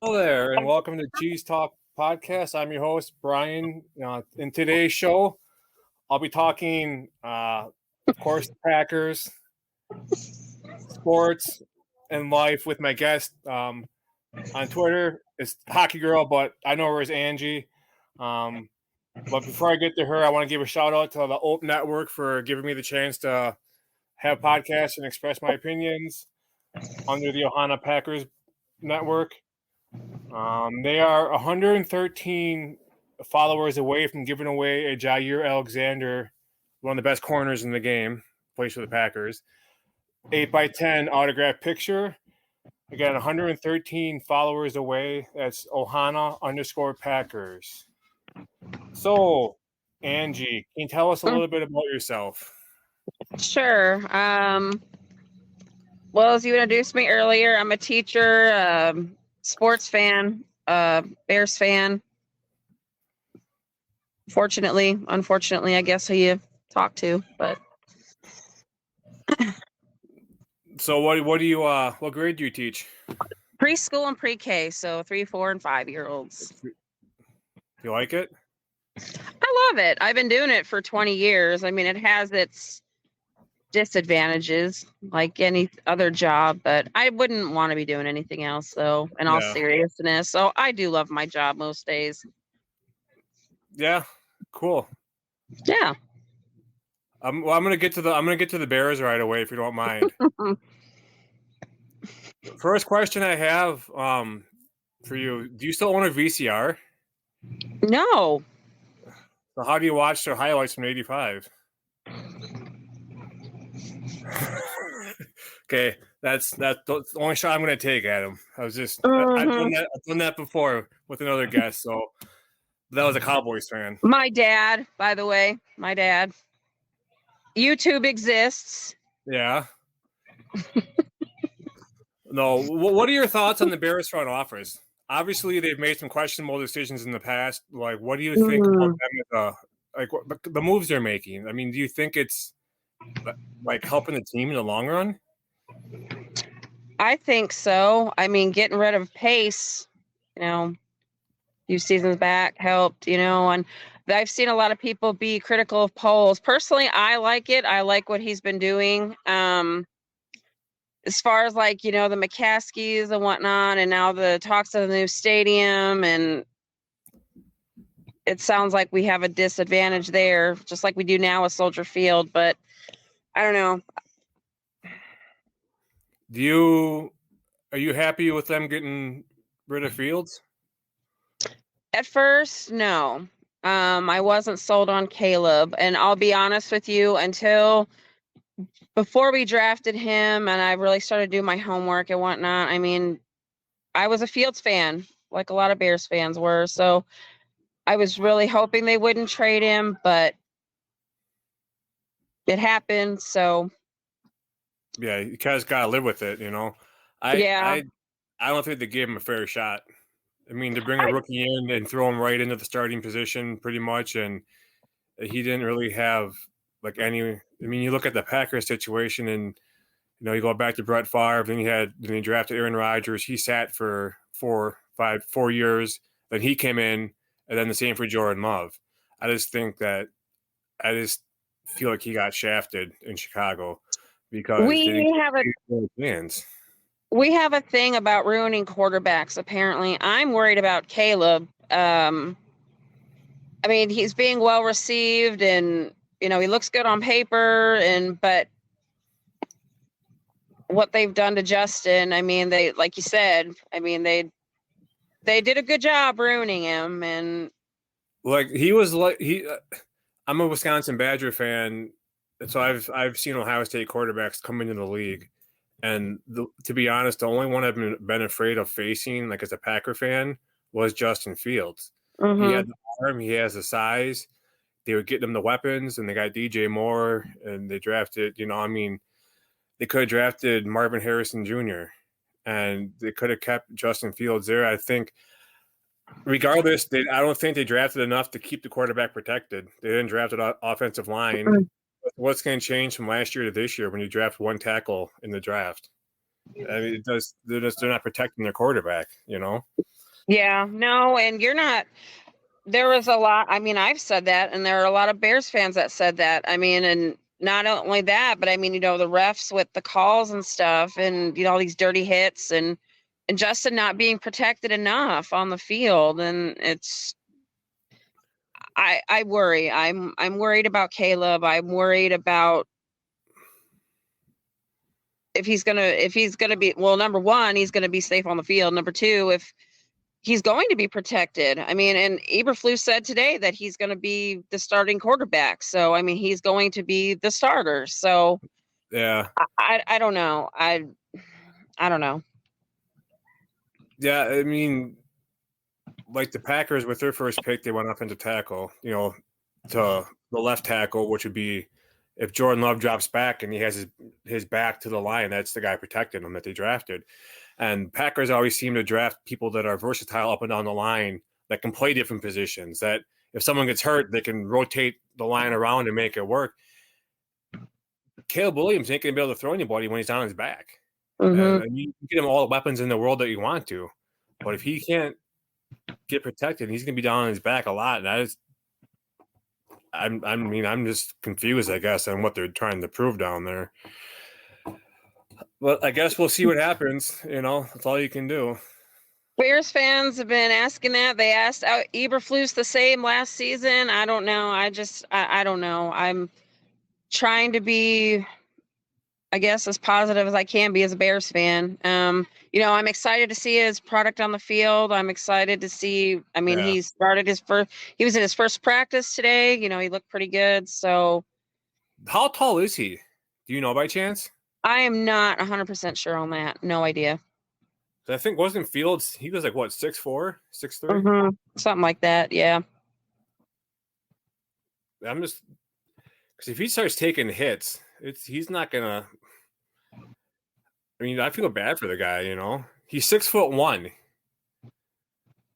Hello there, and welcome to CheezeTalk Podcast. I'm your host, Brian. In today's show, I'll be talking, of course, the Packers, sports, and life with my guest. On Twitter, it's hockeygirl, but I know her as Angie. But before I get to her, I want to give a shout out to the Open Network for giving me the chance to have podcasts and express my opinions under the Ohana Packers Network. They are 113 followers away from giving away a Jair Alexander, one of the best corners in the game, plays for the Packers. 8x10 autograph picture. Again, 113 followers away. That's Ohana_Packers. So, Angie, can you tell us a little bit about yourself? Sure. Well, as you introduced me earlier, I'm a teacher, sports fan, Bears fan. Unfortunately, I guess who you talk to, but. So what do you what grade do you teach? Preschool and pre-K, so 3, 4, and 5-year-olds. You like it? I love it. I've been doing it for 20 years. I mean, it has its disadvantages like any other job, but I wouldn't want to be doing anything else, though, in all seriousness. So I do love my job most days. Yeah, cool. Yeah. Well, I'm gonna get to the Bears right away if you don't mind. First question I have for you: do you still own a VCR? No. So how do you watch their highlights from '85? Okay, that's the only shot I'm going to take at him. I was just I've done that before with another guest, so that was a Cowboys fan. My dad, by the way, YouTube exists. Yeah. No, what are your thoughts on the Bears front office? Obviously, they've made some questionable decisions in the past. Like, what do you think about them? The moves they're making? I mean, do you think it's like helping the team in the long run? I think so. I mean, getting rid of Pace, a few seasons back helped, and I've seen a lot of people be critical of Poles. Personally, I like it. I like what he's been doing. As far as the McCaskies and whatnot, and now the talks of the new stadium, and it sounds like we have a disadvantage there, just like we do now with Soldier Field, but I don't know. Are you happy with them getting rid of Fields? At first, no. I wasn't sold on Caleb, and I'll be honest with you, until before we drafted him and I really started doing my homework and whatnot. I mean, I was a Fields fan, like a lot of Bears fans were, so I was really hoping they wouldn't trade him, but it happened, so. Yeah, you guys gotta live with it, I don't think they gave him a fair shot. I mean, to bring a rookie in and throw him right into the starting position pretty much, and he didn't really have any. I mean, you look at the Packers situation, and you go back to Brett Favre. Then he drafted Aaron Rodgers. He sat for 4 years. Then he came in, and then the same for Jordan Love. I just feel like he got shafted in Chicago because we have a thing about ruining quarterbacks. Apparently, I'm worried about Caleb. I mean, he's being well received, and he looks good on paper, but what they've done to Justin, I mean, they, like you said, I mean, they they did a good job ruining him, and like I'm a Wisconsin Badger fan, so I've seen Ohio State quarterbacks come into the league, and to be honest, the only one I've been afraid of facing, like as a Packer fan, was Justin Fields. He had the arm, he has the size. They were getting him the weapons, and they got DJ Moore, and they drafted. They could have drafted Marvin Harrison Jr. and they could have kept Justin Fields there. I think. Regardless, I don't think they drafted enough to keep the quarterback protected. They didn't draft an offensive line. What's going to change from last year to this year when you draft one tackle in the draft? I mean, they're not protecting their quarterback, Yeah, no, and you're not. There was a lot. I mean, I've said that, and there are a lot of Bears fans that said that. I mean, and not only that, but I mean, the refs with the calls and stuff, and all these dirty hits, and Justin not being protected enough on the field, and I worry. I'm worried about Caleb. I'm worried about if he's gonna be, well, number one, he's gonna be safe on the field. Number two, if he's going to be protected. I mean, and Eberflus said today that he's going to be the starting quarterback. So, I mean, he's going to be the starter. So, yeah, I don't know. I don't know. Yeah, I mean, like the Packers with their first pick, they went up into tackle, to the left tackle, which would be if Jordan Love drops back and he has his back to the line, that's the guy protecting him that they drafted. And Packers always seem to draft people that are versatile up and down the line that can play different positions, that if someone gets hurt, they can rotate the line around and make it work. Caleb Williams ain't going to be able to throw anybody when he's on his back. And you can get him all the weapons in the world that you want to. But if he can't get protected, he's going to be down on his back a lot. And I'm just confused, I guess, on what they're trying to prove down there. Well, I guess we'll see what happens. That's all you can do. Bears fans have been asking that. They asked Eberflus the same last season. I don't know. I don't know. I'm trying to be, I guess, as positive as I can be as a Bears fan. I'm excited to see his product on the field. I'm excited to see. I mean, He was in his first practice today. He looked pretty good. So, how tall is he? Do you know by chance? I am not 100% sure on that. No idea. I think wasn't Fields, he was like, what, 6'4", 6'3"? Something like that, yeah. I'm just – because if he starts taking hits, he's not going to – I mean, I feel bad for the guy, He's 6'1".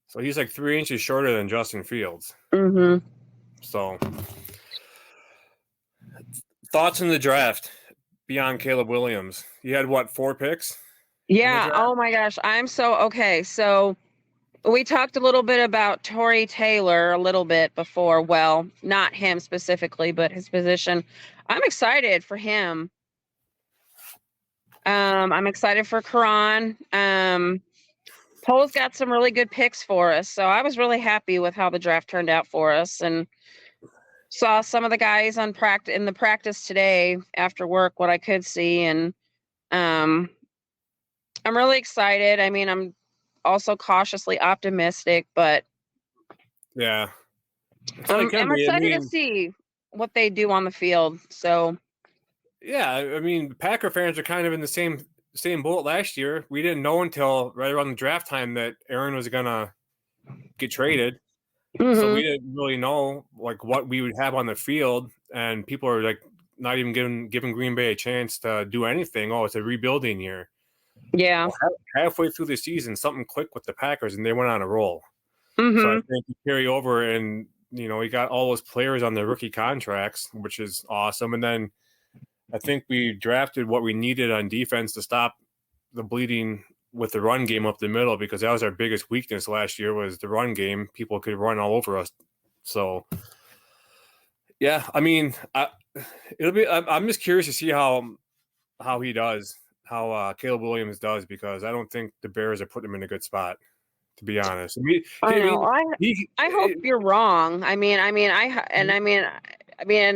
So he's like 3 inches shorter than Justin Fields. So thoughts on the draft beyond Caleb Williams? You had, what, 4 picks? Yeah. Oh my gosh. Okay. So we talked a little bit about Torrey Taylor a little bit before. Well, not him specifically, but his position. I'm excited for him. I'm excited for Karan. Poe's got some really good picks for us. So I was really happy with how the draft turned out for us, and saw some of the guys in the practice today after work, what I could see. And, I'm really excited. I mean, I'm also cautiously optimistic, but yeah, I'm excited to see what they do on the field. So, yeah, I mean, Packer fans are kind of in the same boat last year. We didn't know until right around the draft time that Aaron was gonna get traded, so we didn't really know like what we would have on the field, and people are like not even giving Green Bay a chance to do anything. Oh, it's a rebuilding year. Yeah. Well, halfway through the season, something clicked with the Packers, and they went on a roll. So I think you carry over, and we got all those players on their rookie contracts, which is awesome. And then I think we drafted what we needed on defense to stop the bleeding with the run game up the middle, because that was our biggest weakness last year, was the run game. People could run all over us. So, yeah, I mean, I'm just curious to see how he does. How Caleb Williams does, because I don't think the Bears are putting him in a good spot, to be honest. I hope you're wrong. I mean,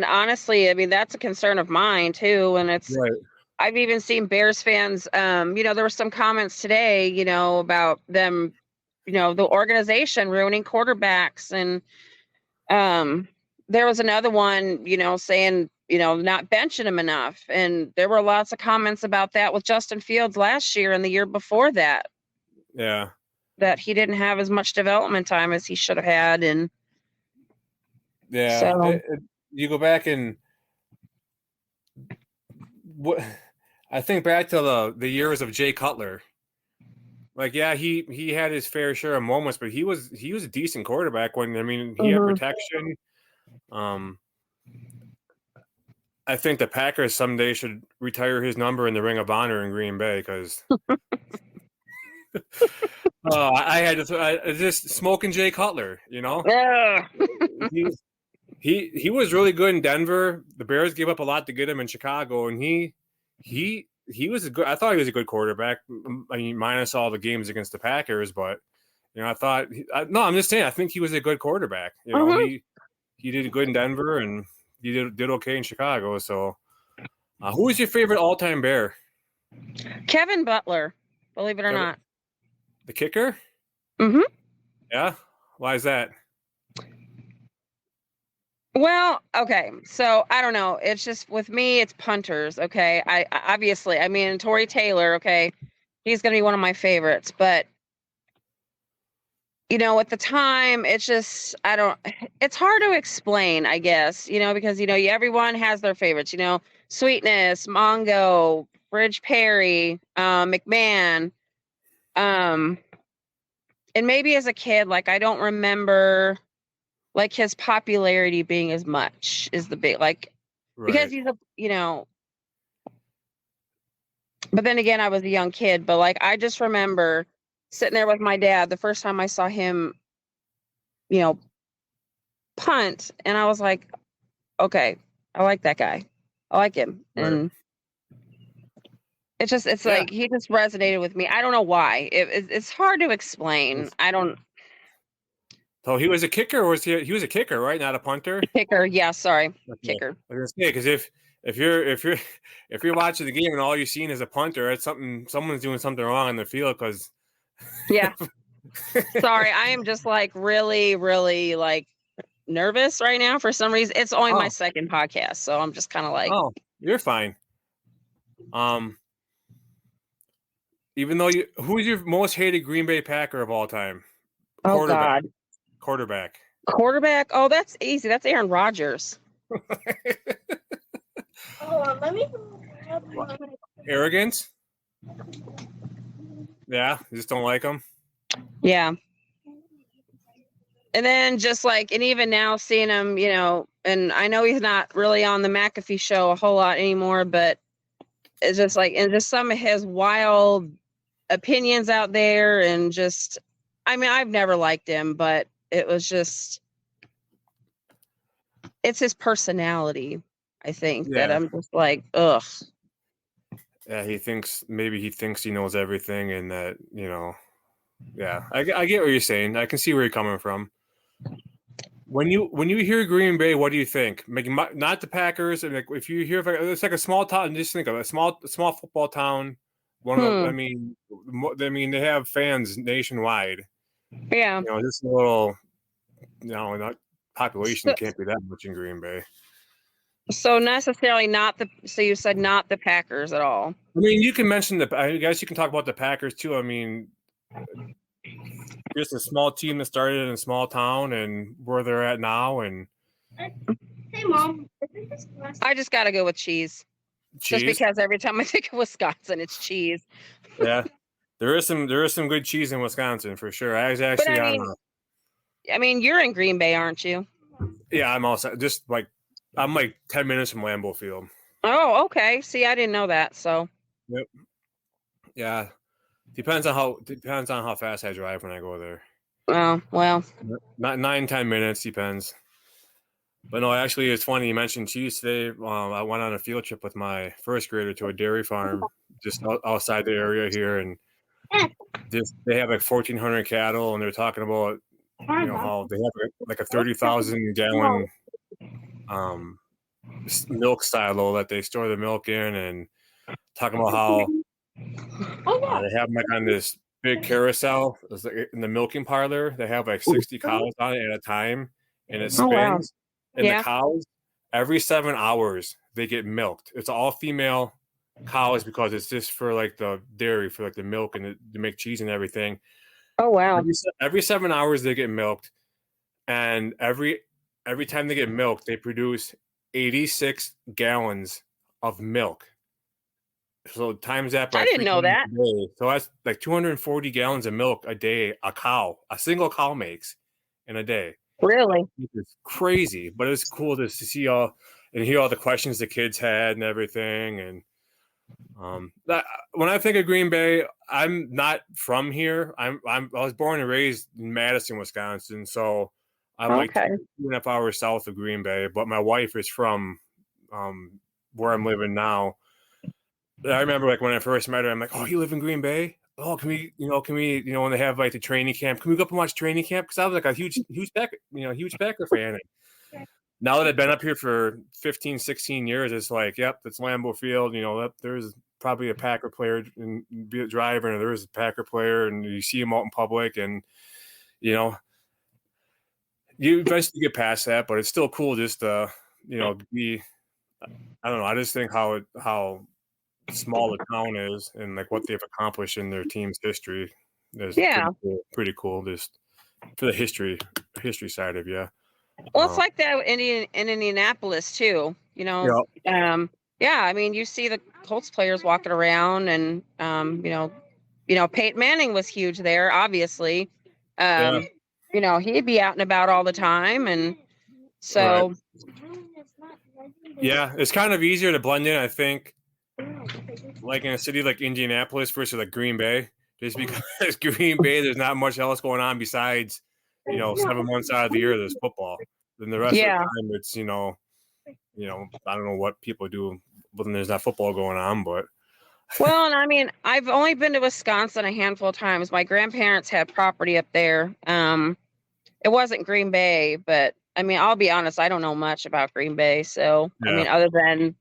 honestly, I mean, that's a concern of mine too. And it's, right. I've even seen Bears fans, there were some comments today, about them the organization ruining quarterbacks. And there was another one, saying, not benching him enough. And there were lots of comments about that with Justin Fields last year and the year before that. Yeah. That he didn't have as much development time as he should have had. And yeah, so you go back and what I think back to the years of Jay Cutler. Like, yeah, he had his fair share of moments, but he was a decent quarterback when he had protection. I think the Packers someday should retire his number in the Ring of Honor in Green Bay because I had just smoking Jay Cutler, Yeah. he was really good in Denver. The Bears gave up a lot to get him in Chicago, and he was I thought he was a good quarterback. I mean, minus all the games against the Packers, but I thought I'm just saying I think he was a good quarterback. He did good in Denver, and he did okay in Chicago. So, who is your favorite all-time Bear? Kevin Butler, believe it or not. The kicker? Mm-hmm. Yeah? Why is that? Well, okay. So I don't know. It's just with me, it's punters. Okay. I obviously, Torrey Taylor, okay, he's going to be one of my favorites. But, at the time, it's just, it's hard to explain, I guess, because, everyone has their favorites, Sweetness, Mongo, Bridge Perry, McMahon. And maybe as a kid, like, I don't remember like his popularity being as much is the big, like, Right. because he's but then again, I was a young kid, but like, I just remember sitting there with my dad the first time I saw him, punt. And I was like, okay, I like that guy. I like him. Right. And it's like, he just resonated with me. I don't know why. It's hard to explain. I don't. So he was a kicker, or was he was a kicker, right? Not a punter? Kicker. Yeah. Sorry. Okay. Kicker. I was gonna say, because if you're watching the game and all you've seen is a punter, it's someone's doing something wrong on the field. Because yeah. Sorry, I am just like really, really like nervous right now for some reason. It's only my second podcast, so I'm just kind of like. Oh, you're fine. Even though who's your most hated Green Bay Packer of all time? Oh God. Quarterback. Oh, that's easy. That's Aaron Rodgers. Let me. Arrogance. Yeah, you just don't like him. Yeah. And then just like, and even now seeing him, and I know he's not really on the McAfee show a whole lot anymore, but it's just like, and just some of his wild opinions out there, and just, I've never liked him, but it was just, it's his personality, I think, that I'm just like, ugh. Yeah, he thinks he knows everything, and that, yeah, I get what you're saying. I can see where you're coming from. When you hear Green Bay, what do you think? Not the Packers. Like, if you hear, it's like a small town. Just think of a small football town. They have fans nationwide. Yeah. Just a little. Not population can't be that much in Green Bay. So necessarily not the. So you said not the Packers at all. You can mention I guess you can talk about the Packers too. Just a small team that started in a small town and where they're at now. And Hey, Mom. I just got to go with cheese. Just because every time I think of Wisconsin, it's cheese. Yeah, there is some good cheese in Wisconsin for sure. I was actually you're in Green Bay, aren't you? Yeah, I'm also just like I'm like 10 minutes from Lambeau Field. Oh, okay. See, I didn't know that. So. Yep. Yeah. Depends on how fast I drive when I go there. Oh, well. Not 9-10 minutes, depends. But no, actually, it's funny you mentioned cheese today. I went on a field trip with my first grader to a dairy farm just outside the area here, and they have like 1,400 cattle, and they're talking about how they have like a 30,000 gallon milk silo that they store the milk in, and talking about how they have them like on this big carousel. It's like in the milking parlor. They have like 60 cows on it at a time, and it Oh, wow. spins. And Yeah. the cows, every 7 hours, they get milked. It's all female cows because it's just for like the dairy, for like the milk and to make cheese and everything. Oh, wow. Every 7 hours they get milked, and every time they get milked, they produce 86 gallons of milk. So times that by I didn't know that. day. So that's like 240 gallons of milk a day. A single cow makes in a day. Really? It's crazy, but it's cool to see all and hear all the questions the kids had and everything. And when I think of Green Bay, I'm not from here. I was born and raised in Madison, Wisconsin, so I'm like 2.5 hours south of Green Bay. But my wife is from where I'm living now. I remember like when I first met her, I'm like, "Oh, you live in Green Bay? Oh, can we, when they have like the training camp, can we go up and watch training camp?" Because I was like a huge Packer fan. And now that I've been up here for 15, 16 years, it's like, yep, that's Lambeau Field. There's probably a Packer player and be a driver, and there's a Packer player, and you see him out in public, and you eventually get past that, but it's still cool just to, be. I don't know. I just think how small the town is and like what they've accomplished in their team's history is pretty cool just for the history side of you. Well, it's like that in Indianapolis too, I mean, you see the Colts players walking around, and Peyton Manning was huge there, obviously. He'd be out and about all the time, and so it's kind of easier to blend in, I think, like in a city like Indianapolis versus like Green Bay, just because Green Bay, there's not much else going on besides, 7 months out of the year there's football. Then the rest of the time it's, I don't know what people do when there's not football going on, but. Well, and I mean, I've only been to Wisconsin a handful of times. My grandparents had property up there. It wasn't Green Bay, but I mean, I'll be honest, I don't know much about Green Bay. So, I mean, other than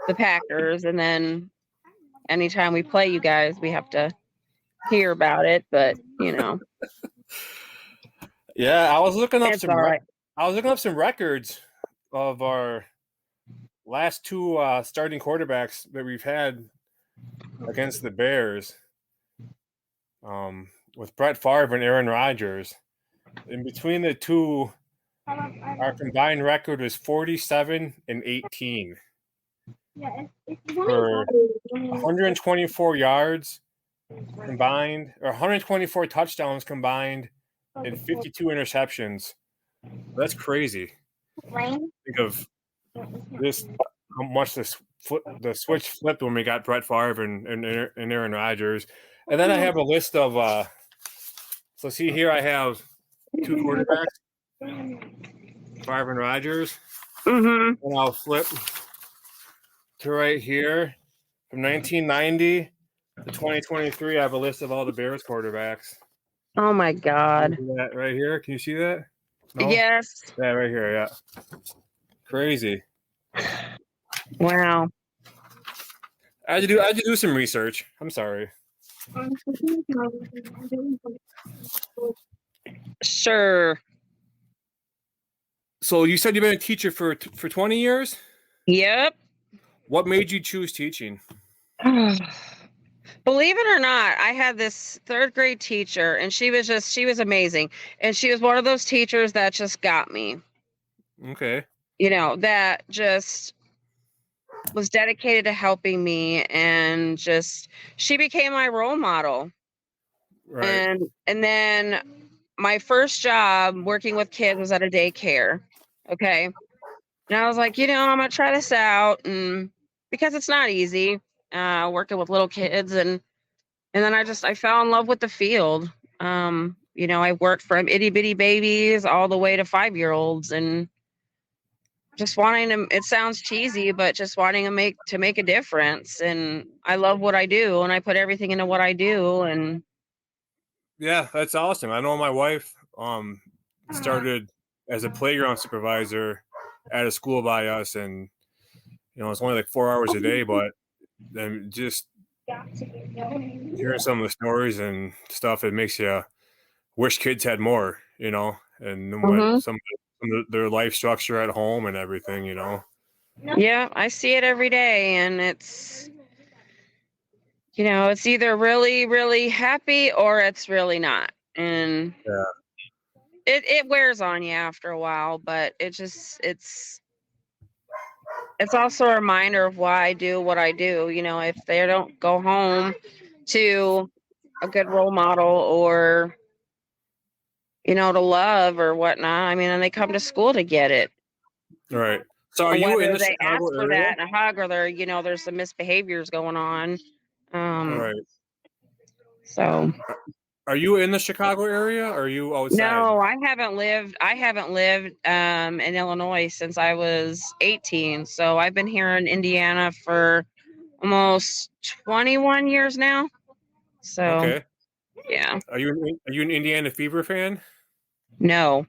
the Packers, and then anytime we play you guys, we have to hear about it, but Yeah, I was looking up some records of our last two starting quarterbacks that we've had against the Bears, with Brett Favre and Aaron Rodgers. In between the two, our combined record was 47-18 for 124 yards combined, or 124 touchdowns combined, and 52 interceptions. That's crazy. Think of this, how much the switch flipped when we got Brett Favre and Aaron Rodgers. And then I have a list of so see here I have two quarterbacks, Favre and Rodgers. And I'll flip to right here from 1990 to 2023. I have a list of all the Bears quarterbacks. Oh my God! That right here. Can you see that? No? Yes. Yeah, right here. Yeah. Crazy. Wow. I had to do some research. I'm sorry. Sure. So you said you've been a teacher for 20 years? Yep. What made you choose teaching? Believe it or not, I had this third grade teacher, and she was amazing. And she was one of those teachers that just got me. Okay. That just was dedicated to helping me, and just, she became my role model. Right. And then my first job working with kids was at a daycare. Okay. And I was like, I'm going to try this out, and because it's not easy, working with little kids. And then I fell in love with the field. I worked from itty bitty babies all the way to 5-year-olds, and just wanting to, it sounds cheesy, but just wanting to make a difference. And I love what I do, and I put everything into what I do. And yeah, that's awesome. I know my wife started as a playground supervisor at a school by us, and it's only like 4 hours a day, but then just hearing some of the stories and stuff, it makes you wish kids had more, you know, and what some of their life structure at home and everything, you know. Yeah, I see it every day, and it's, you know, it's either really, really happy or it's really not. And Yeah. it wears on you after a while, but it's also a reminder of why I do what I do. You know, if they don't go home to a good role model or, you know, to love or whatnot, I mean, and they come to school to get it. All right. So are And you in whether the they ask Chicago for area? that in a hug or they're, you know, there's some misbehaviors going on. All right. So Are you in the Chicago area or are you outside? no, I haven't lived in Illinois since I was 18. So I've been here in Indiana for almost 21 years now. So Okay. yeah. Are you an Indiana Fever fan? No.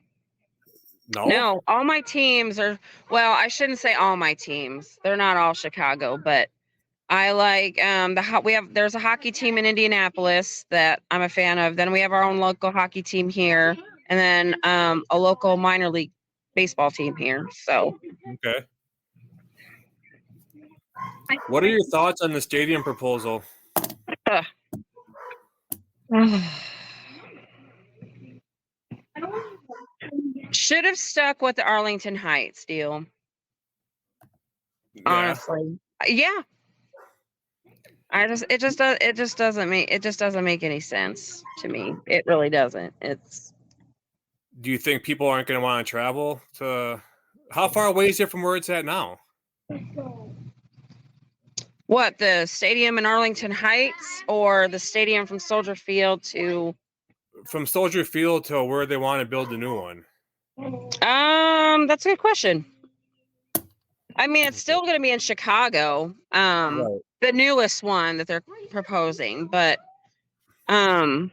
No? No, all my teams are, well, I shouldn't say all my teams. They're not all Chicago, but I like there's a hockey team in Indianapolis that I'm a fan of. Then we have our own local hockey team here, and then a local minor league baseball team here. So Okay. What are your thoughts on the stadium proposal? should have stuck with the Arlington Heights deal. Yeah. Honestly, yeah. It just doesn't make any sense to me. It really doesn't. It's Do you think people aren't going to want to travel to? How far away is it from where it's at now? what, the stadium in Arlington Heights or the stadium from Soldier Field to From Soldier Field to where they want to build the new one. That's a good question. I mean, it's still going to be in Chicago. Right. The newest one that they're proposing, but it's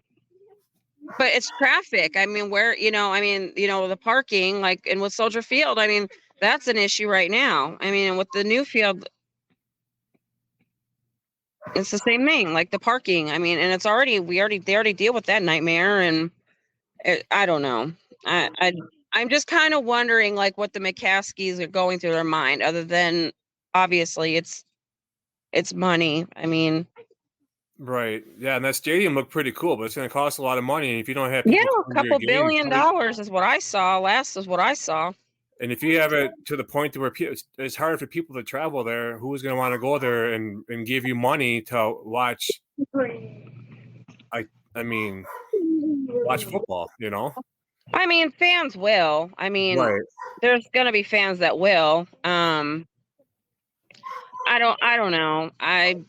traffic. I mean, the parking, like, and with Soldier Field, I mean, that's an issue right now. I mean, with the new field, it's the same thing, like the parking. I mean, and they already deal with that nightmare, and I don't know. I'm just kind of wondering, like, what the McCaskies are going through their mind, other than obviously it's money. I mean, Right. Yeah, and that stadium looked pretty cool, but it's going to cost a lot of money. And if you don't have yeah, people a coming to your couple games, $1 billion is what I saw. Last is what I saw. and if you have it to the point to where it's hard for people to travel there, who's going to want to go there and give you money to watch? I mean, watch football. You know. I mean, fans will. I mean, Right. there's gonna be fans that will. I don't know. I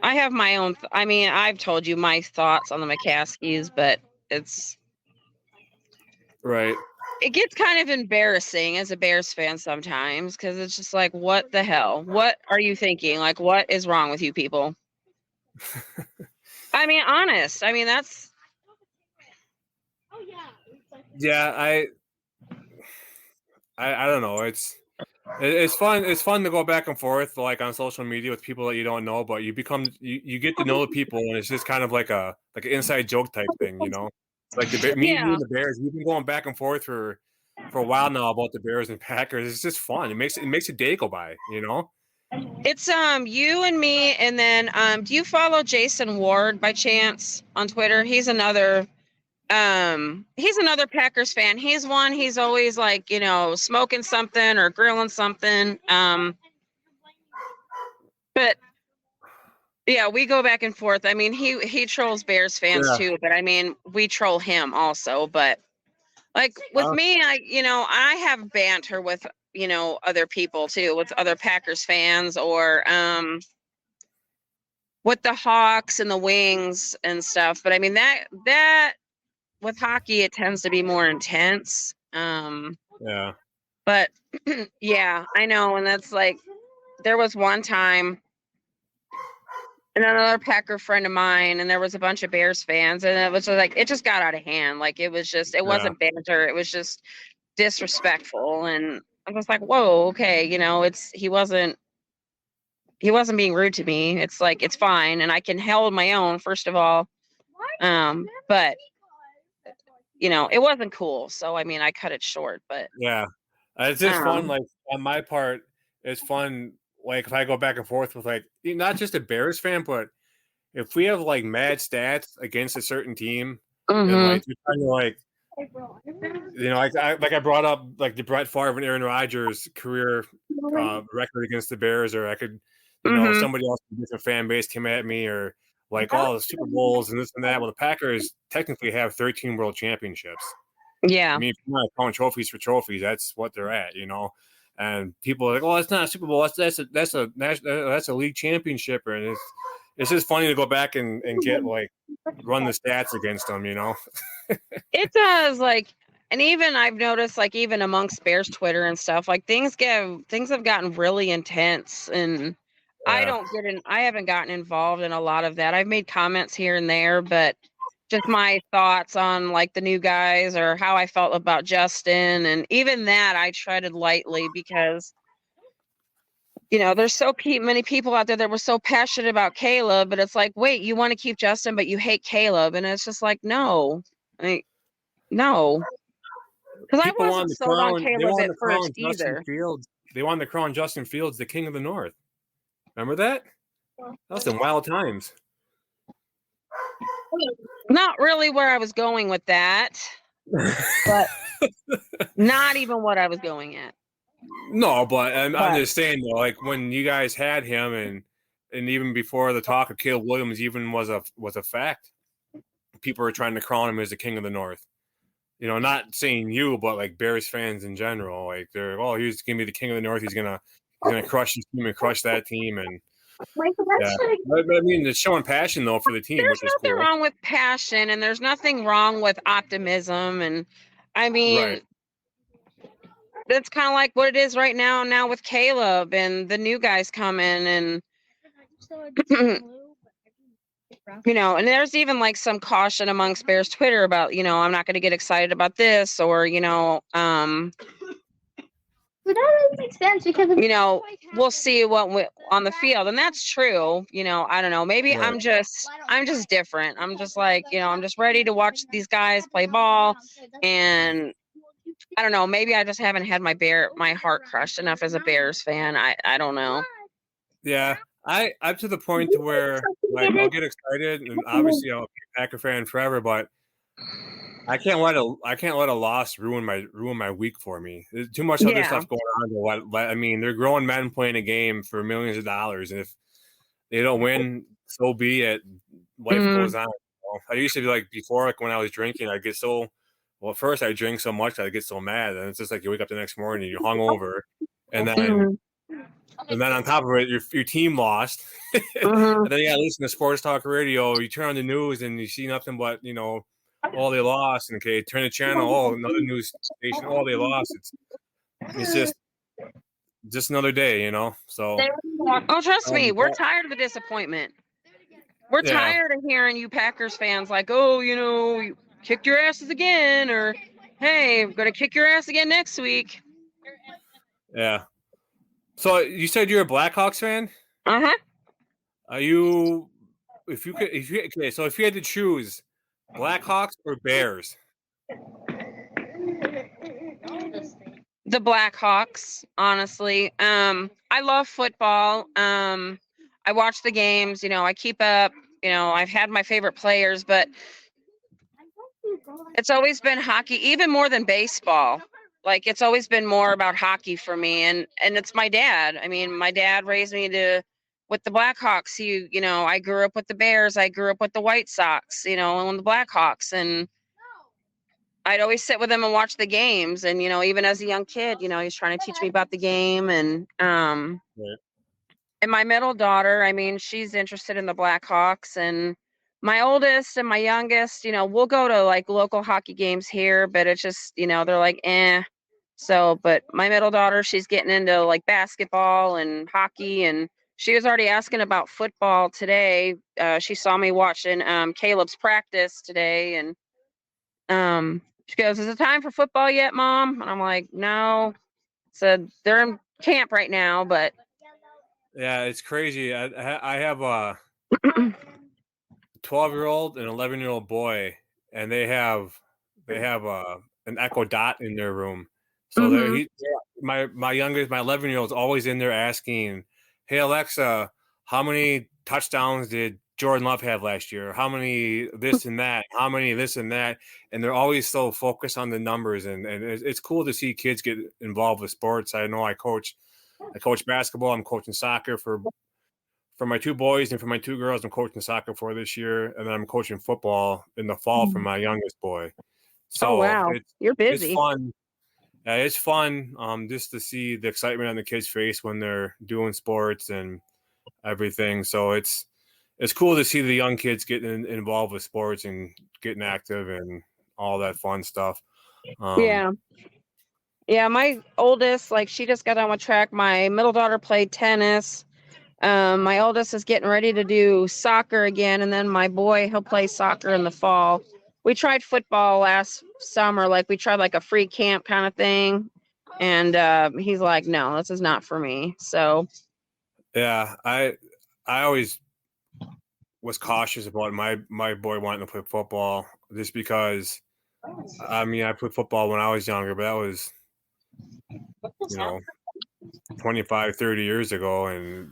have my own. I mean, I've told you my thoughts on the McCaskies, but Right. it gets kind of embarrassing as a Bears fan sometimes, because it's just like, what the hell? What are you thinking? Like, what is wrong with you people? I mean, honest. I mean, that's. Yeah, I don't know. It's fun. It's fun to go back and forth, like on social media with people that you don't know, but you get to know the people, and it's just kind of like an inside joke type thing, you know. Like me Yeah. and the Bears, we've been going back and forth for a while now about the Bears and Packers. It's just fun. It makes a day go by, you know. It's you and me, and then do you follow Jason Ward by chance on Twitter? He's another Packers fan. He's always like, you know, smoking something or grilling something. But yeah, we go back and forth. I mean, he trolls Bears fans too, but I mean, we troll him also. But like with me, I have banter with, you know, other people too, with other Packers fans, or with the Hawks and the Wings and stuff. But I mean, that with hockey, it tends to be more intense. Yeah. But yeah, I know. And that's like, there was one time, and another Packer friend of mine, and there was a bunch of Bears fans, and it was just like, it just got out of hand. Like, it wasn't banter. It was just disrespectful. And I was like, whoa, okay. You know, he wasn't he wasn't being rude to me. It's like, it's fine. And I can hold my own, first of all. But it wasn't cool. So, I mean, I cut it short, but Yeah. It's just fun. Like on my part, it's fun. Like if I go back and forth with like, not just a Bears fan, but if we have like mad stats against a certain team and like we're trying to like, like I brought up like the Brett Favre and Aaron Rodgers career record against the Bears, or I could, somebody else from a different fan base came at me, or like all the Super Bowls and this and that. Well, the Packers technically have 13 world championships. yeah. I mean, if you're not calling trophies for trophies, that's what they're at, And people are like, "Oh, it's not a Super Bowl. That's a league championship." And it's just funny to go back and get like run the stats against them, It does, like, and even I've noticed, like, even amongst Bears Twitter and stuff, like things have gotten really intense, and Yeah. I haven't gotten involved in a lot of that. I've made comments here and there, but just my thoughts on like the new guys or how I felt about Justin, and even that I treaded lightly because there's so many people out there that were so passionate about Caleb, but it's like, wait, you want to keep Justin, but you hate Caleb, and it's just like, no, no, because I People wanted wasn't to sold on crown. They Caleb wanted at to crown first Justin either. Fields. They wanted to crown Justin Fields the king of the North. Remember that? That was some wild times. Not really where I was going with that, but not even what I was going at. No, but I'm just saying though, like when you guys had him, and even before the talk of Caleb Williams even was a fact, people were trying to crown him as the king of the North. Not saying you, but like Bears fans in general, like he's gonna be the king of the North. He's gonna crush this team and crush that team, and yeah. But I mean, it's showing passion though for the team, There's which is nothing cool. wrong with passion, and there's nothing wrong with optimism, and I mean, Right. that's kind of like what it is right now with Caleb and the new guys coming, and and there's even like some caution amongst Bears Twitter about, I'm not going to get excited about this, or But that doesn't make sense because we'll see what on the field, and that's true. I don't know. Maybe Right. I'm just different. I'm just like, I'm just ready to watch these guys play ball, and I don't know. Maybe I just haven't had my heart crushed enough as a Bears fan. I don't know. Yeah, I'm to the point to where like I'll get excited, and obviously I'll be a Packer fan forever, but I can't let a loss ruin my week for me. There's too much other stuff going on. I mean, they're grown men playing a game for millions of dollars, and if they don't win, so be it. Life goes on. I used to be like before, like when I was drinking, I'd get so. Well, at first I drink so much I get so mad, and it's just like you wake up the next morning, you're hungover, and then on top of it, your team lost, and then you got to listen to sports talk radio. You turn on the news and you see nothing but oh, they lost, and okay, turn the channel. Oh, another news station. Oh, they lost. It's just another day, So. Oh, trust me, we're tired of the disappointment. We're tired of hearing you Packers fans like, oh, you kicked your asses again, or hey, we're gonna kick your ass again next week. Yeah. So you said you're a Blackhawks fan? Uh-huh. Are you? So if you had to choose, Blackhawks or Bears? The Blackhawks, honestly. I love football. I watch the games. I keep up. I've had my favorite players, but it's always been hockey, even more than baseball. Like it's always been more about hockey for me, and it's my dad. I mean, my dad raised me with the Blackhawks. I grew up with the Bears. I grew up with the White Sox. And the Blackhawks, and I'd always sit with him and watch the games. And even as a young kid, he's trying to teach me about the game. And and my middle daughter, I mean, she's interested in the Blackhawks, and my oldest and my youngest, we'll go to like local hockey games here, but it's just, they're like, eh. So, but my middle daughter, she's getting into like basketball and hockey, and she was already asking about football today. She saw me watching Caleb's practice today, and she goes, "Is it time for football yet, Mom?" And I'm like, "No." Said they're in camp right now, but Yeah, it's crazy. I have a 12-year-old and 11-year-old boy, and they have an Echo Dot in their room. So my youngest, my 11-year-old is always in there asking, "Hey Alexa, how many touchdowns did Jordan Love have last year? How many this and that? How many this and that?" And they're always so focused on the numbers, and it's cool to see kids get involved with sports. I know I coach basketball. I'm coaching soccer for my two boys, and for my two girls, I'm coaching soccer for this year, and then I'm coaching football in the fall for my youngest boy. Oh So wow, you're it's busy. fun. It's fun just to see the excitement on the kids' face when they're doing sports and everything. So it's cool to see the young kids getting involved with sports and getting active and all that fun stuff. Yeah. My oldest, like, she just got done with track. My middle daughter played tennis. My oldest is getting ready to do soccer again, and then my boy, he'll play soccer in the fall. We tried football last summer, like we tried like a free camp kind of thing, and he's like, "No, this is not for me." So yeah, I always was cautious about my boy wanting to play football just because. I mean, I played football when I was younger, but that was, 25, 30 years ago. And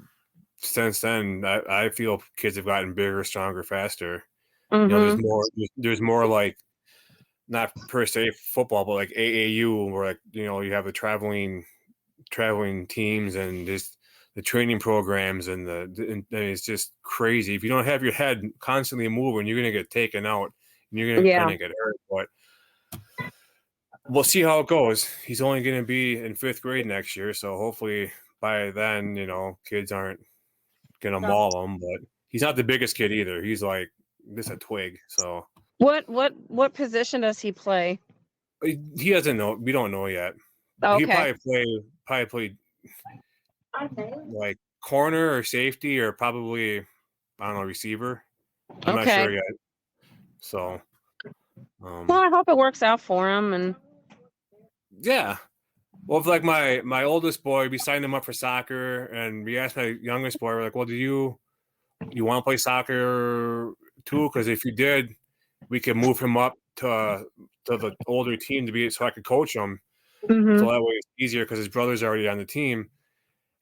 since then, I feel kids have gotten bigger, stronger, faster. mhm. There's more like, not per se football, but like AAU, where like, you have the traveling teams and just the training programs and it's just crazy. If you don't have your head constantly moving, you're going to get taken out and you're going to Yeah. kind of get hurt. But we'll see how it goes. He's only going to be in 5th grade next year, so hopefully by then, kids aren't going to maul him. But he's not the biggest kid either. He's like just a twig. So What position does he play? he doesn't know. We don't know yet. He Okay. probably like corner or safety or probably, I don't know, receiver. I'm not sure yet. So, Well, I hope it works out for him. And yeah. Well, if like my oldest boy, we signed him up for soccer, and we asked my youngest boy, we're like, "Well, do you want to play soccer too? Because if you did, we could move him up to the older team so I could coach him. mhm. So that way it's easier because his brother's already on the team."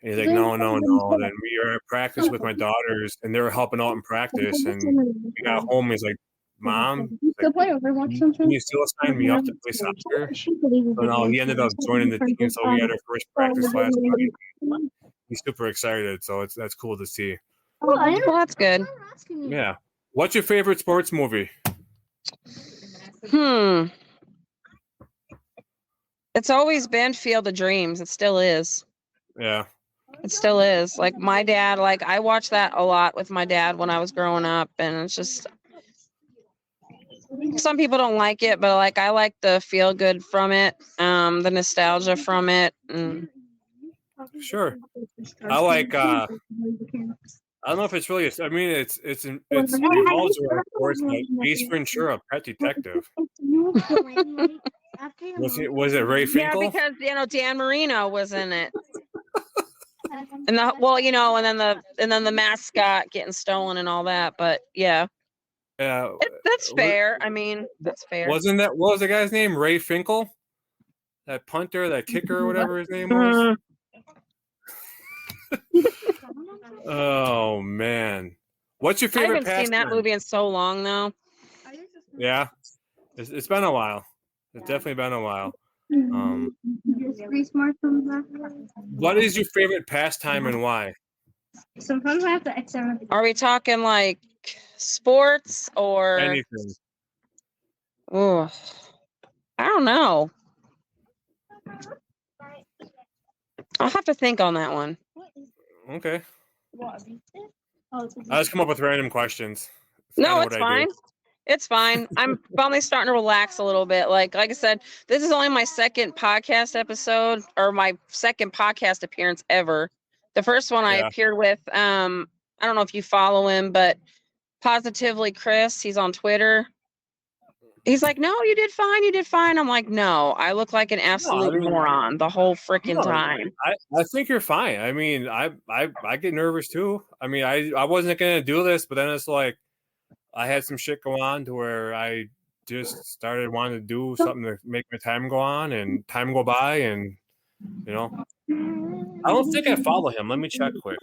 And he's like, no. And then we are at practice with my daughters, and they were helping out in practice. And we got home, and he's like, "Mom, can you still sign me up to play soccer?" So now he ended up joining the team. So we had our first practice last night. He's super excited. So that's cool to see. Well, that's good. Yeah. What's your favorite sports movie? It's always been Field of Dreams. It still is. Yeah. It still is. Like my dad, like I watched that a lot with my dad when I was growing up, and it's just, some people don't like it, but like I like the feel good from it, the nostalgia from it. And Sure. I like I don't know if it's really I mean it's revolves around sports, but Ace Ventura, Pet Detective. Was it Ray Finkel? Yeah, because Dan Marino was in it. And and then the mascot getting stolen and all that, but yeah. Yeah, That's fair. I mean, that's fair. What was the guy's name? Ray Finkel? That punter, that kicker, or whatever his name was? Oh man. What's your I favorite haven't seen that pastime? movie in so long though. Yeah. It's been a while. It's definitely been a while. What is your favorite pastime and why? Sometimes I have to experiment. Are we talking like sports or Anything? Oh, I don't know. I'll have to think on that one. Okay. I just come up with random questions. No, it's fine. It's fine. I'm finally starting to relax a little bit. Like I said, this is only my second podcast episode, or my second podcast appearance ever. The first one I appeared with, I don't know if you follow him, but Positively Chris, he's on Twitter. He's like, no, you did fine. You did fine. I'm like, no, I look like an absolute moron the whole freaking time. I think you're fine. I mean, I get nervous too. I mean, I wasn't gonna do this, but then it's like I had some shit go on to where I just started wanting to do something to make my time go on and time go by, and I don't think I follow him. Let me check quick.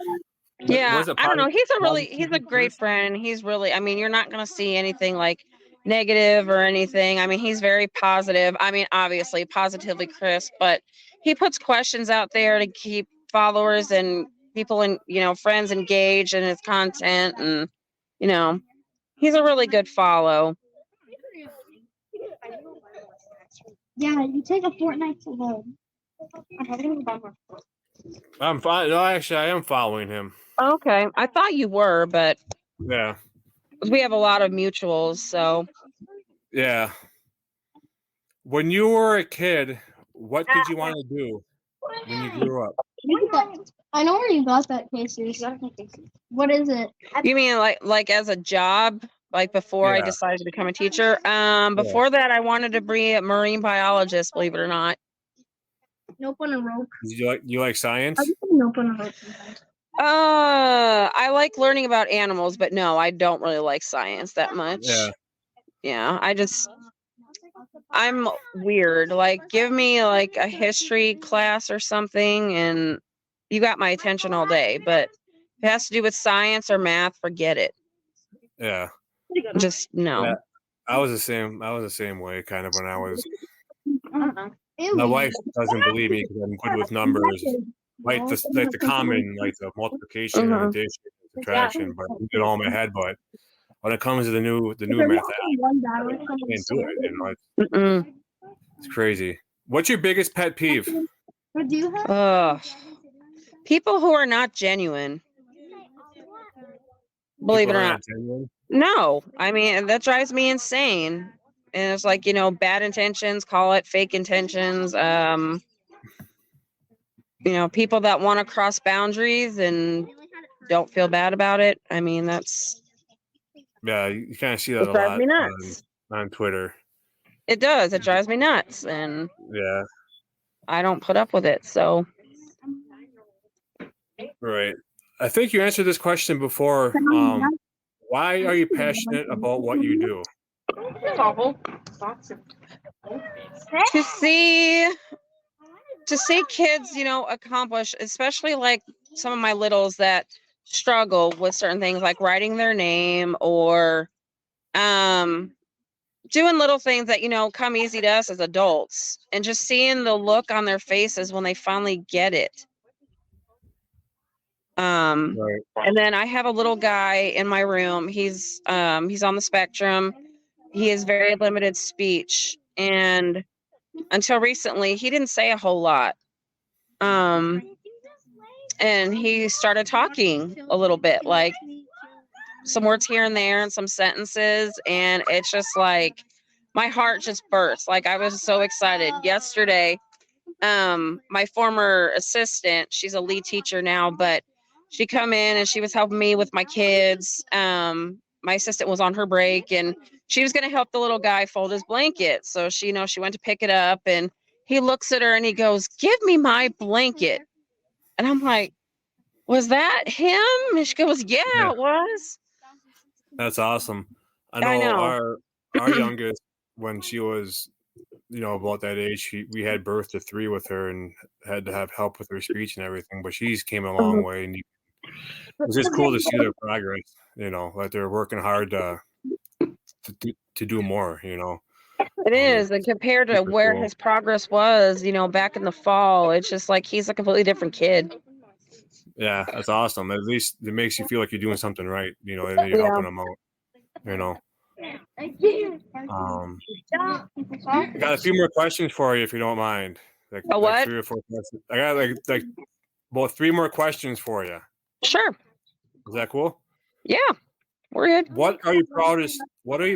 Yeah, I don't know. He's a great friend. He's really, I mean, you're not going to see anything like negative or anything. I mean, he's very positive. I mean, obviously positively crisp, but he puts questions out there to keep followers and people and, friends engaged in his content. And, he's a really good follow. Yeah, you take a fortnight to load. I'm fine. No, actually, I am following him. Okay. I thought you were, but yeah, we have a lot of mutuals. So, yeah. When you were a kid, what did you want to do when you grew up? I know where you got that, Casey. What is it? You mean like as a job? Like before I decided to become a teacher? Before that, I wanted to be a marine biologist, believe it or not. Nope on a rope. You like science? I just nope on a rope sometimes. I like learning about animals, but no, I don't really like science that much. Yeah, I'm weird. Like, give me like a history class or something, and you got my attention all day. But if it has to do with science or math, forget it. Yeah. Just no. Yeah. I was the same way, kind of when I was. My wife doesn't believe me because I'm good with numbers, like the common, like the multiplication, and addition, subtraction. But I did it all in my head. But when it comes to the new math, I can't do it. It's crazy. What's your biggest pet peeve? People who are not genuine. Believe it or not. No, I mean, that drives me insane. And it's like, bad intentions, call it fake intentions. People that want to cross boundaries and don't feel bad about it. I mean, that's. Yeah, you kind of see that a lot on Twitter. It does. It drives me nuts. And yeah, I don't put up with it. So. Right. I think you answered this question before. Why are you passionate about what you do? To see kids, accomplish, especially like some of my littles that struggle with certain things like writing their name or doing little things that, come easy to us as adults, and just seeing the look on their faces when they finally get it. Right. And then I have a little guy in my room. He's on the spectrum. He has very limited speech, and until recently he didn't say a whole lot. And he started talking a little bit, like some words here and there and some sentences, and it's just like my heart just burst. Like, I was so excited yesterday. My former assistant, she's a lead teacher now, but she come in and she was helping me with my kids. My assistant was on her break, and she was going to help the little guy fold his blanket. So she went to pick it up, and he looks at her and he goes, "Give me my blanket." And I'm like, "Was that him?" And she goes, yeah, it was. That's awesome. I know. Our youngest, when she was, about that age, we had birth to 3 with her and had to have help with her speech and everything. But she's came a long way, and it's just cool to see their progress. That they're working hard to do more. It is, and compared to where his progress was, back in the fall, it's just like he's a completely different kid. Yeah, that's awesome. At least it makes you feel like you're doing something right, and you're helping them out. I got a few more questions for you if you don't mind. Like 3 or 4 questions. I got like about 3 more questions for you. Sure. Is that cool? Yeah, we're good. What are you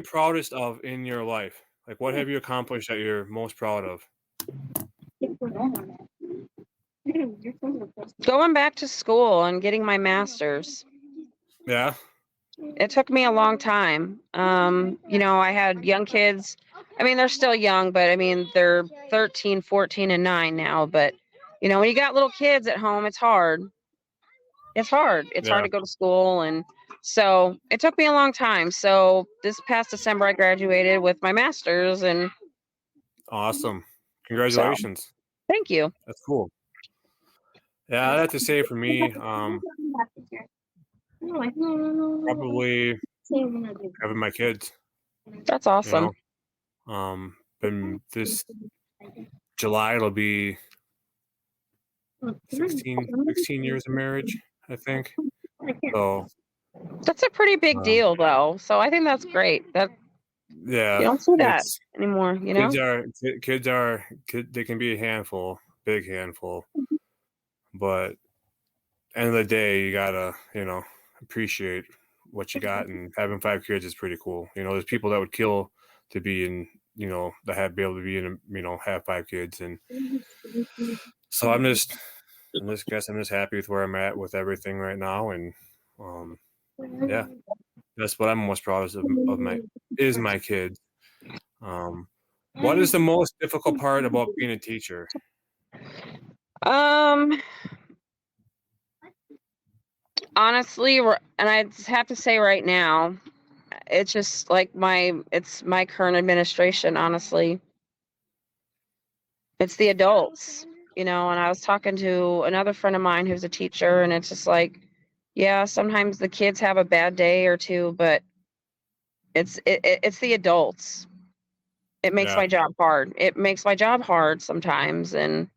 proudest of in your life? Like, what have you accomplished that you're most proud of? Going back to school and getting my master's. Yeah. It took me a long time. I had young kids I mean, they're still young, but I mean, they're 13, 14, and 9 now. But, you know, when you got little kids at home, it's hard. It's hard. It's hard Yeah. to go to school. And so it took me a long time. So this past December, I graduated with my master's. And Awesome. so Congratulations. thank you. That's cool. Yeah, I'd have to say for me, probably having my kids. That's You awesome. know, been this July it'll be 16 years of marriage, I think. So That's a pretty big deal, though. So I think that's great. That yeah, you don't see that it's anymore, you know? kids they can be a handful, big handful, but end of the day you gotta, appreciate what you got, and having 5 kids is pretty cool. There's people that would kill to be in, to be able to be in, have 5 kids. And so I'm just happy with where I'm at with everything right now. And yeah, that's what I'm most proud of my kids. What is the most difficult part about being a teacher? Honestly, and I just have to say right now, it's just like it's my current administration, honestly. It's the adults, and I was talking to another friend of mine who's a teacher, and it's just like, yeah, sometimes the kids have a bad day or two, but it's the adults. It makes Yeah. my job hard. It makes my job hard sometimes, and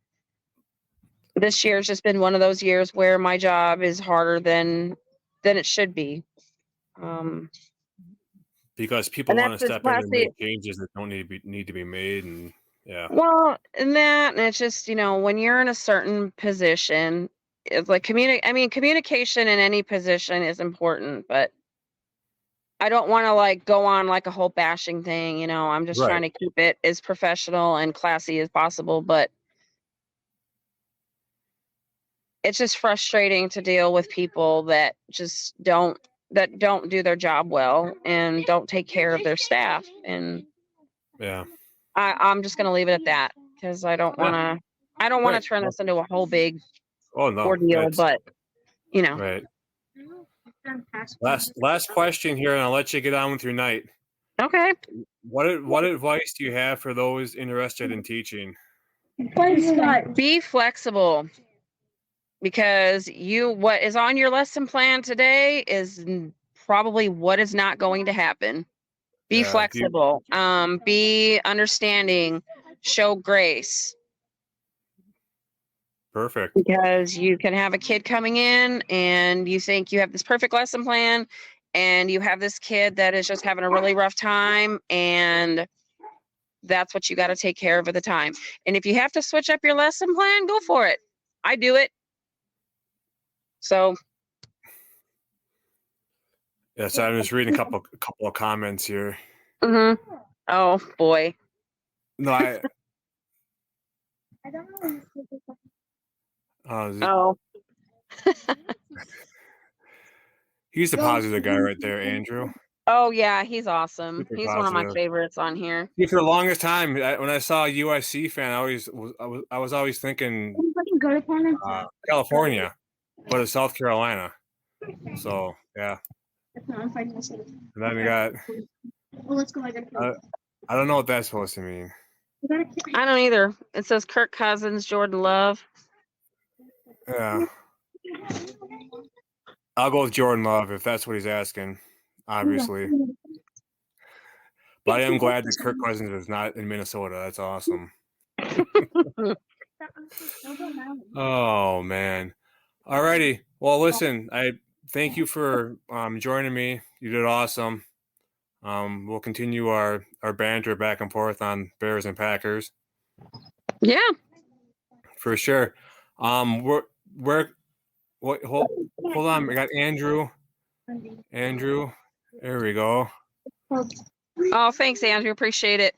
this year's just been one of those years where my job is harder than it should be. Because people And want that's to just step in and classy. make changes that don't need to be made. And yeah. Well, and it's just, when you're in a certain position, it's like communication in any position is important, but I don't want to like go on like a whole bashing thing, I'm just Right. trying to keep it as professional and classy as possible, but it's just frustrating to deal with people that just don't do their job well and don't take care of their staff. And Yeah. I'm just going to leave it at that because I don't want to Right. turn this into a whole big Oh no. ordeal, but Right. Last question here, and I'll let you get on with your night. Okay. What advice do you have for those interested in teaching? Be flexible, because what is on your lesson plan today is probably what is not going to happen. Be flexible. Be understanding. Show grace. Perfect. Because you can have a kid coming in and you think you have this perfect lesson plan, and you have this kid that is just having a really rough time, and that's what you got to take care of at the time. And if you have to switch up your lesson plan, go for it. I do it. So Yeah, so I'm just reading a couple of comments here. Oh boy. No, I don't know. Oh. He's the positive guy right there, Andrew. Oh yeah, he's awesome. Super He's one of my positive. favorites on here. Yeah, for the longest time, when I saw a USC fan, I was always thinking California, but it's South Carolina. So yeah. And then we got. Let's go. I don't know what that's supposed to mean. I don't either. It says Kirk Cousins, Jordan Love. Yeah. I'll go with Jordan Love if that's what he's asking, obviously. But I am glad that Kirk Cousins is not in Minnesota. That's awesome. Oh, man. All righty. Well, listen, I thank you for joining me. You did awesome. We'll continue our banter back and forth on Bears and Packers. Yeah. For sure. Hold on. We got Andrew. Andrew. There we go. Oh, thanks, Andrew. Appreciate it.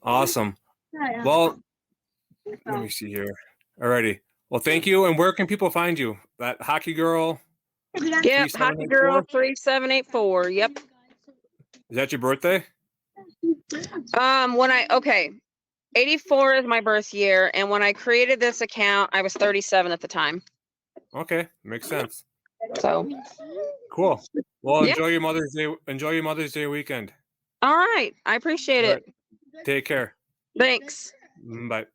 Awesome. Well, let me see here. Alrighty. Well, thank you. And where can people find you? That Hockey Girl? Yep, Hockey Girl 3784. Yep. Is that your birthday? Okay, 84 is my birth year, and when I created this account, I was 37 at the time. Okay, makes sense. So Cool. Well, Yeah. enjoy your Mother's Day. Enjoy your Mother's Day weekend. all right, I appreciate All it. right. Take care. Thanks. Bye.